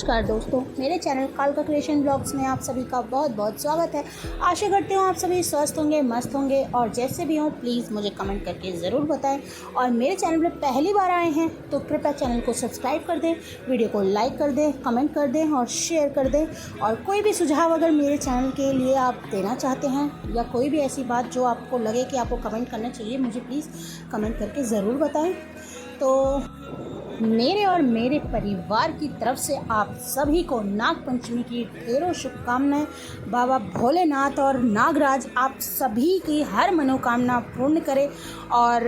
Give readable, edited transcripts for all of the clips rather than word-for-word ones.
नमस्कार दोस्तों, मेरे चैनल कालका क्रिएशन ब्लॉग्स में आप सभी का बहुत बहुत स्वागत है। आशा करती हूँ आप सभी स्वस्थ होंगे, मस्त होंगे और जैसे भी हों प्लीज़ मुझे कमेंट करके ज़रूर बताएं। और मेरे चैनल पर पहली बार आए हैं तो कृपया चैनल को सब्सक्राइब कर दें, वीडियो को लाइक कर दें, कमेंट कर दें और शेयर कर दें। और कोई भी सुझाव अगर मेरे चैनल के लिए आप देना चाहते हैं या कोई भी ऐसी बात जो आपको लगे कि आपको कमेंट करना चाहिए, मुझे प्लीज़ कमेंट करके ज़रूर बताएँ। तो मेरे और मेरे परिवार की तरफ से आप सभी को नाग पंचमी की ढेरों शुभकामनाएं। बाबा भोलेनाथ और नागराज आप सभी की हर मनोकामना पूर्ण करें। और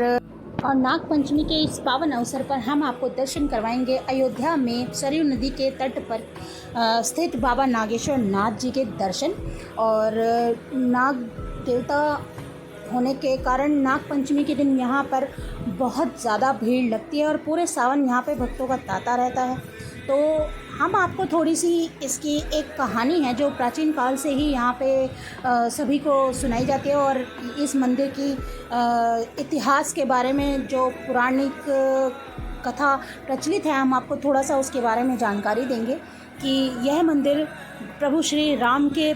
नाग पंचमी के इस पावन अवसर पर हम आपको दर्शन करवाएंगे अयोध्या में सरयू नदी के तट पर स्थित बाबा नागेश्वर नाथ जी के दर्शन। और नाग देवता होने के कारण नाग पंचमी के दिन यहाँ पर बहुत ज़्यादा भीड़ लगती है और पूरे सावन यहाँ पे भक्तों का तांता रहता है। तो हम आपको थोड़ी सी इसकी एक कहानी है जो प्राचीन काल से ही यहाँ पे सभी को सुनाई जाती है। और इस मंदिर की इतिहास के बारे में जो पौराणिक कथा प्रचलित है, हम आपको थोड़ा सा उसके बारे में जानकारी देंगे कि यह मंदिर प्रभु श्री राम के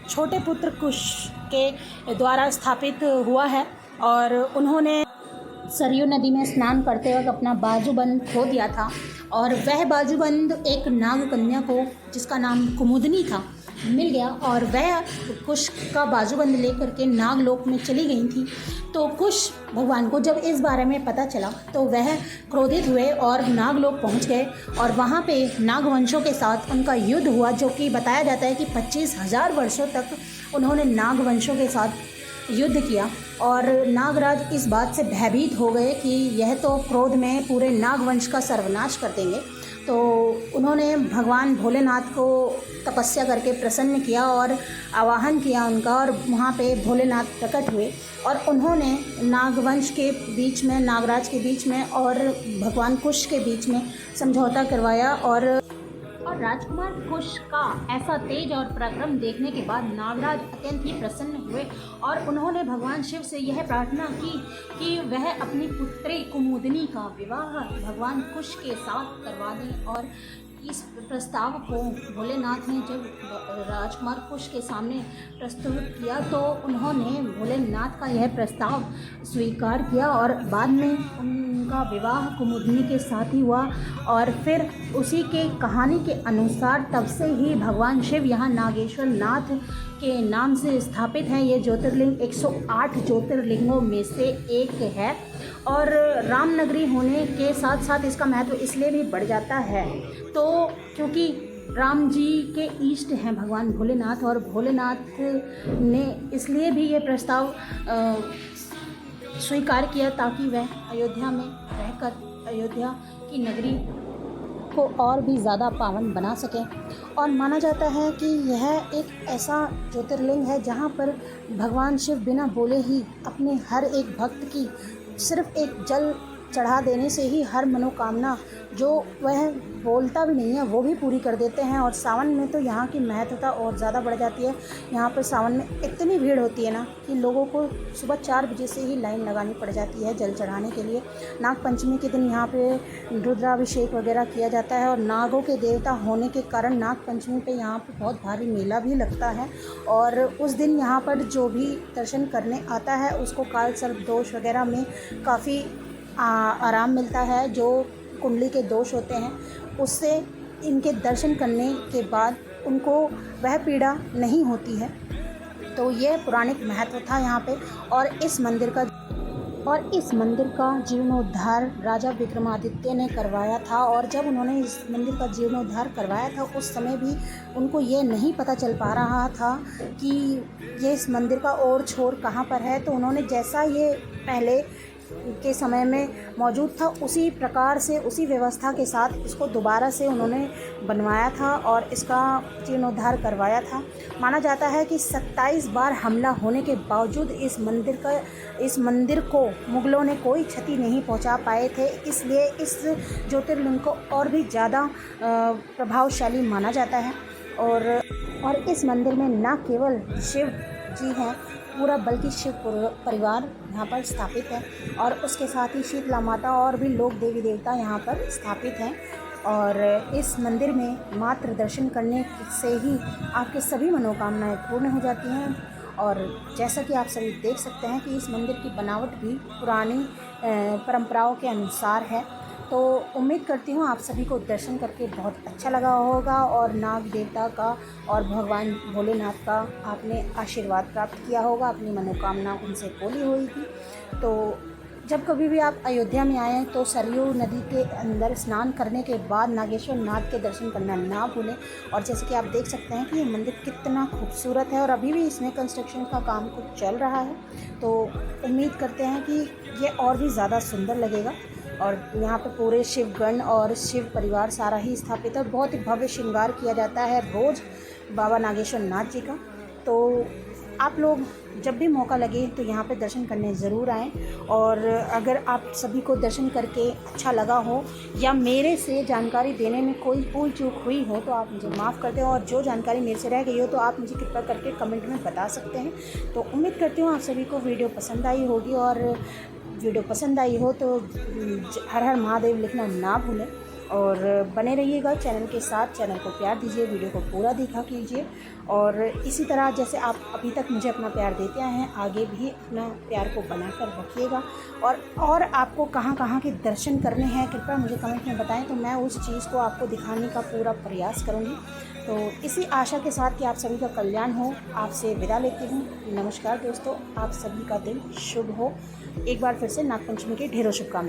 छोटे पुत्र कुश के द्वारा स्थापित हुआ है। और उन्होंने सरयू नदी में स्नान करते वक्त अपना बाजूबंद खो दिया था और वह बाजूबंद एक नाग कन्या को, जिसका नाम कुमुदनी था, मिल गया और वह कुश का बाजूबंद लेकर के नागलोक में चली गई थी। तो कुश भगवान को जब इस बारे में पता चला तो वह क्रोधित हुए और नागलोक पहुंच गए। और वहां पे नागवंशों के साथ उनका युद्ध हुआ, जो कि बताया जाता है कि 25,000 वर्षों तक उन्होंने नागवंशों के साथ युद्ध किया। और नागराज इस बात से भयभीत हो गए कि यह तो क्रोध में पूरे नागवंश का सर्वनाश कर देंगे। तो उन्होंने भगवान भोलेनाथ को तपस्या करके प्रसन्न किया और आवाहन किया उनका, और वहाँ पे भोलेनाथ प्रकट हुए और उन्होंने नागवंश के बीच में, नागराज के बीच में और भगवान कुश के बीच में समझौता करवाया। और राजकुमार कुश का ऐसा तेज और पराक्रम देखने के बाद नागराज अत्यंत ही प्रसन्न हुए और उन्होंने भगवान शिव से यह प्रार्थना की कि वह अपनी पुत्री कुमुदनी का विवाह भगवान कुश के साथ करवा दें। और इस प्रस्ताव को भोलेनाथ ने जब राजकुमार कुश के सामने प्रस्तुत किया तो उन्होंने भोलेनाथ का यह प्रस्ताव स्वीकार किया और बाद में उनका विवाह कुमुदनी के साथ ही हुआ। और फिर उसी के कहानी के अनुसार तब से ही भगवान शिव यहाँ नागेश्वर नाथ के नाम से स्थापित हैं। ये ज्योतिर्लिंग 108 ज्योतिर्लिंगों में से एक है और रामनगरी होने के साथ साथ इसका महत्व इसलिए भी बढ़ जाता है तो क्योंकि राम जी के इष्ट हैं भगवान भोलेनाथ, और भोलेनाथ ने इसलिए भी ये प्रस्ताव स्वीकार किया ताकि वह अयोध्या में रहकर अयोध्या की नगरी को और भी ज़्यादा पावन बना सकें। और माना जाता है कि यह एक ऐसा ज्योतिर्लिंग है जहाँ पर भगवान शिव बिना बोले ही अपने हर एक भक्त की सिर्फ एक जल चढ़ा देने से ही हर मनोकामना जो वह बोलता भी नहीं है वो भी पूरी कर देते हैं। और सावन में तो यहाँ की महत्वता और ज़्यादा बढ़ जाती है। यहाँ पर सावन में इतनी भीड़ होती है ना कि लोगों को सुबह 4 बजे से ही लाइन लगानी पड़ जाती है जल चढ़ाने के लिए। नाग पंचमी के दिन यहाँ पे रुद्राभिषेक वगैरह किया जाता है और नागों के देवता होने के कारण नाग पंचमी पे यहाँ पर बहुत भारी मेला भी लगता है। और उस दिन यहाँ पर जो भी दर्शन करने आता है उसको काल सर्प दोष वगैरह में काफ़ी आराम मिलता है। जो कुंडली के दोष होते हैं उससे इनके दर्शन करने के बाद उनको वह पीड़ा नहीं होती है। तो यह पौराणिक महत्व था यहाँ पे। और इस मंदिर का जीर्णोद्धार राजा विक्रमादित्य ने करवाया था। और जब उन्होंने इस मंदिर का जीर्णोद्धार करवाया था उस समय भी उनको ये नहीं पता चल पा रहा था कि ये इस मंदिर का और छोर कहाँ पर है। तो उन्होंने जैसा ये पहले के समय में मौजूद था उसी प्रकार से, उसी व्यवस्था के साथ इसको दोबारा से उन्होंने बनवाया था और इसका जीर्णोद्धार करवाया था। माना जाता है कि 27 बार हमला होने के बावजूद इस मंदिर को मुग़लों ने कोई क्षति नहीं पहुंचा पाए थे। इसलिए इस ज्योतिर्लिंग को और भी ज़्यादा प्रभावशाली माना जाता है। और इस मंदिर में न केवल शिव जी हैं पूरा, बल्कि शिव परिवार यहाँ पर स्थापित है और उसके साथ ही शीतला माता और भी लोग देवी देवता यहाँ पर स्थापित हैं। और इस मंदिर में मात्र दर्शन करने से ही आपके सभी मनोकामनाएं पूर्ण हो जाती हैं। और जैसा कि आप सभी देख सकते हैं कि इस मंदिर की बनावट भी पुरानी परंपराओं के अनुसार है। तो उम्मीद करती हूँ आप सभी को दर्शन करके बहुत अच्छा लगा होगा और नाग देवता का और भगवान भोलेनाथ का आपने आशीर्वाद प्राप्त किया होगा, अपनी मनोकामना उनसे पूरी हुई थी। तो जब कभी भी आप अयोध्या में आएँ तो सरयू नदी के अंदर स्नान करने के बाद नागेश्वर नाथ के दर्शन करना ना भूलें। और जैसे कि आप देख सकते हैं कि ये मंदिर कितना खूबसूरत है और अभी भी इसमें कंस्ट्रक्शन का काम कुछ चल रहा है। तो उम्मीद करते हैं कि ये और भी ज़्यादा सुंदर लगेगा। और यहाँ पर पूरे शिवगण और शिव परिवार सारा ही स्थापित है। बहुत ही भव्य श्रृंगार किया जाता है रोज़ बाबा नागेश्वर नाथ जी का। तो आप लोग जब भी मौका लगे तो यहाँ पे दर्शन करने ज़रूर आएँ। और अगर आप सभी को दर्शन करके अच्छा लगा हो या मेरे से जानकारी देने में कोई भूल चूक हुई हो तो आप मुझे माफ़ कर दें, और जो जानकारी मेरे से रह गई हो तो आप मुझे कृपया करके कमेंट में बता सकते हैं। तो उम्मीद करती हूँ आप सभी को वीडियो पसंद आई होगी, और वीडियो पसंद आई हो तो हर हर महादेव लिखना ना भूलें और बने रहिएगा चैनल के साथ। चैनल को प्यार दीजिए, वीडियो को पूरा देखा कीजिए, और इसी तरह जैसे आप अभी तक मुझे अपना प्यार देते आए हैं आगे भी अपना प्यार को बनाकर रखिएगा। और आपको कहाँ कहाँ के दर्शन करने हैं कृपया मुझे कमेंट में बताएं, तो मैं उस चीज़ को आपको दिखाने का पूरा प्रयास करूँगी। तो इसी आशा के साथ कि आप सभी का कल्याण हो, आपसे विदा लेती हूँ। नमस्कार दोस्तों, आप सभी का दिन शुभ हो। एक बार फिर से नागपंचमी की ढेरों शुभकामनाएं।